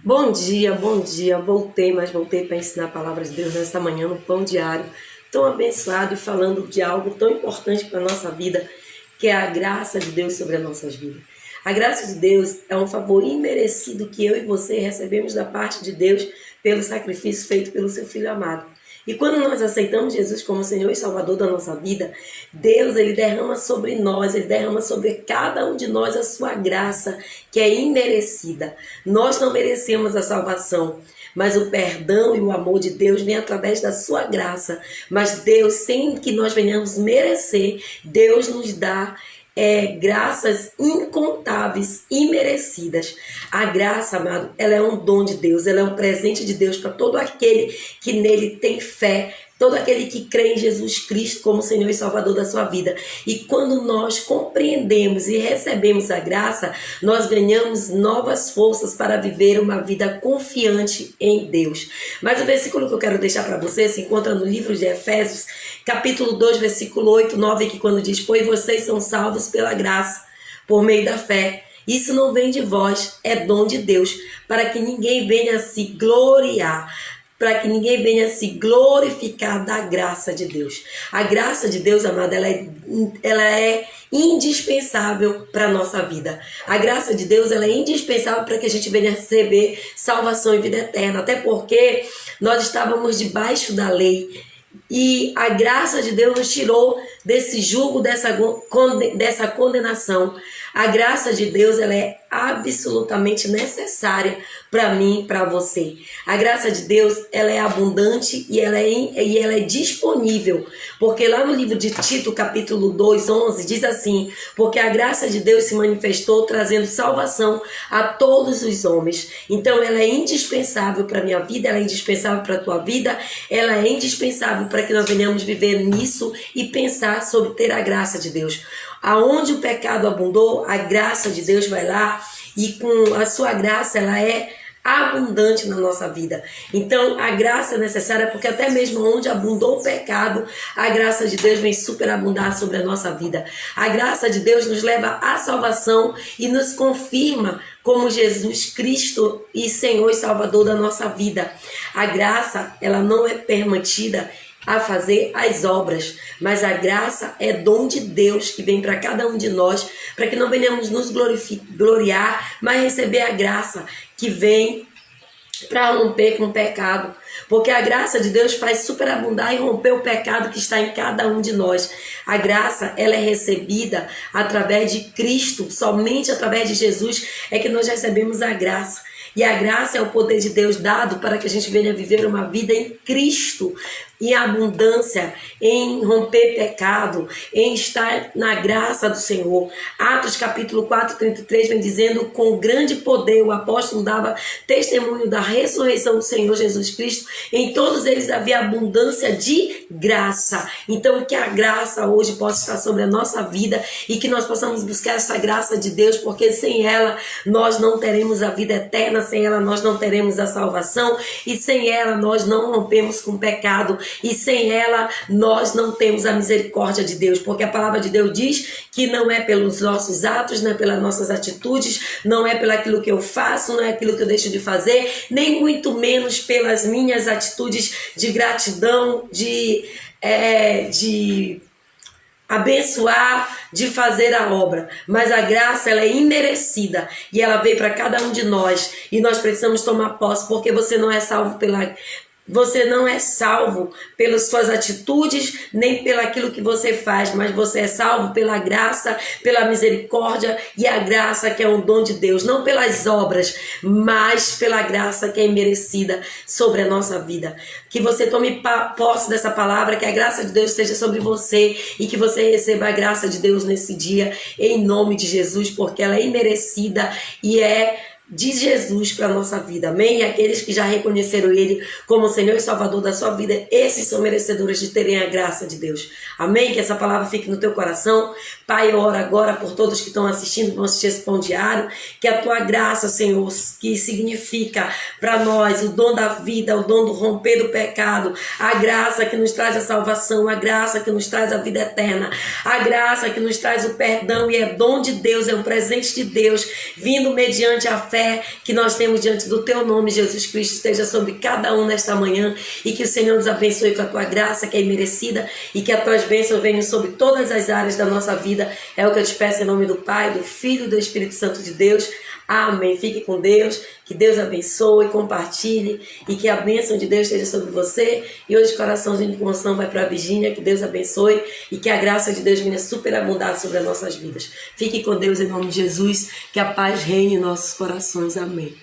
Bom dia, bom dia. Voltei para ensinar a palavra de Deus nesta manhã no Pão Diário. Tão abençoado e falando de algo tão importante para a nossa vida, que é a graça de Deus sobre as nossas vidas. A graça de Deus é um favor imerecido que eu e você recebemos da parte de Deus pelo sacrifício feito pelo seu Filho amado. E quando nós aceitamos Jesus como Senhor e Salvador da nossa vida, Deus ele derrama sobre nós, ele derrama sobre cada um de nós a sua graça, que é imerecida. Nós não merecemos a salvação, mas o perdão e o amor de Deus vem através da sua graça. Mas Deus, sem que nós venhamos merecer, Deus nos dá graças incontáveis, imerecidas. A graça, amado, ela é um dom de Deus, ela é um presente de Deus para todo aquele que nele tem fé, todo aquele que crê em Jesus Cristo como Senhor e Salvador da sua vida. E quando nós compreendemos e recebemos a graça, nós ganhamos novas forças para viver uma vida confiante em Deus. Mas o versículo que eu quero deixar para você se encontra no livro de Efésios, capítulo 2, versículo 8, 9, que quando diz: pois vocês são salvos pela graça, por meio da fé. Isso não vem de vós, é dom de Deus, para que ninguém venha se gloriar. Para que ninguém venha se glorificar da graça de Deus. A graça de Deus, amada, ela é indispensável para a nossa vida. A graça de Deus ela é indispensável para que a gente venha receber salvação e vida eterna. Até porque nós estávamos debaixo da lei. E a graça de Deus nos tirou desse jugo, dessa condenação. A graça de Deus ela é absolutamente necessária para mim e para você. A graça de Deus ela é abundante e ela é disponível. Porque lá no livro de Tito, capítulo 2, 11, diz assim: porque a graça de Deus se manifestou trazendo salvação a todos os homens. Então ela é indispensável para a minha vida, ela é indispensável para a tua vida, ela é indispensável para que nós venhamos viver nisso e pensar sobre ter a graça de Deus. Aonde o pecado abundou, a graça de Deus vai lá e com a sua graça ela é abundante na nossa vida. Então a graça é necessária porque até mesmo onde abundou o pecado, a graça de Deus vem superabundar sobre a nossa vida. A graça de Deus nos leva à salvação e nos confirma como Jesus Cristo e Senhor e Salvador da nossa vida. A graça ela não é permitida a fazer as obras, mas a graça é dom de Deus que vem para cada um de nós, para que não venhamos nos gloriar, mas receber a graça que vem para romper com o pecado, porque a graça de Deus faz superabundar e romper o pecado que está em cada um de nós. A graça ela é recebida através de Cristo, somente através de Jesus é que nós recebemos a graça. E a graça é o poder de Deus dado para que a gente venha viver uma vida em Cristo, em abundância, em romper pecado, em estar na graça do Senhor. Atos capítulo 4, 33 vem dizendo: com grande poder o apóstolo dava testemunho da ressurreição do Senhor Jesus Cristo. Em todos eles havia abundância de graça. Então que a graça hoje possa estar sobre a nossa vida e que nós possamos buscar essa graça de Deus, porque sem ela nós não teremos a vida eterna, sem ela nós não teremos a salvação e sem ela nós não rompemos com o pecado. E sem ela nós não temos a misericórdia de Deus, porque a palavra de Deus diz que não é pelos nossos atos, não é pelas nossas atitudes, não é pelo aquilo que eu faço, não é aquilo que eu deixo de fazer, nem muito menos pelas minhas atitudes de gratidão, de abençoar, de fazer a obra, mas a graça ela é imerecida e ela veio para cada um de nós e nós precisamos tomar posse, porque você não é salvo pelas suas atitudes, nem pelo aquilo que você faz, mas você é salvo pela graça, pela misericórdia, e a graça que é um dom de Deus, não pelas obras, mas pela graça que é imerecida sobre a nossa vida. Que você tome posse dessa palavra, que a graça de Deus esteja sobre você e que você receba a graça de Deus nesse dia, em nome de Jesus, porque ela é imerecida e é de Jesus para a nossa vida, amém? E aqueles que já reconheceram Ele como Senhor e Salvador da sua vida, esses são merecedores de terem a graça de Deus, amém? Que essa palavra fique no teu coração. Pai, eu oro agora por todos que estão assistindo, vão assistir esse Pão Diário, que a tua graça, Senhor, que significa para nós o dom da vida, o dom do romper do pecado, a graça que nos traz a salvação, a graça que nos traz a vida eterna, a graça que nos traz o perdão, e é dom de Deus, é um presente de Deus, vindo mediante a fé fé que nós temos diante do teu nome, Jesus Cristo, esteja sobre cada um nesta manhã e que o Senhor nos abençoe com a tua graça que é imerecida e que as tuas bênçãos venham sobre todas as áreas da nossa vida. É o que eu te peço em nome do Pai, do Filho e do Espírito Santo de Deus. Amém. Fique com Deus, que Deus abençoe, compartilhe e que a bênção de Deus esteja sobre você. E hoje, coraçãozinho de comoção vai para a Virgínia, que Deus abençoe e que a graça de Deus venha superabundar sobre as nossas vidas. Fique com Deus em nome de Jesus, que a paz reine em nossos corações. Amém.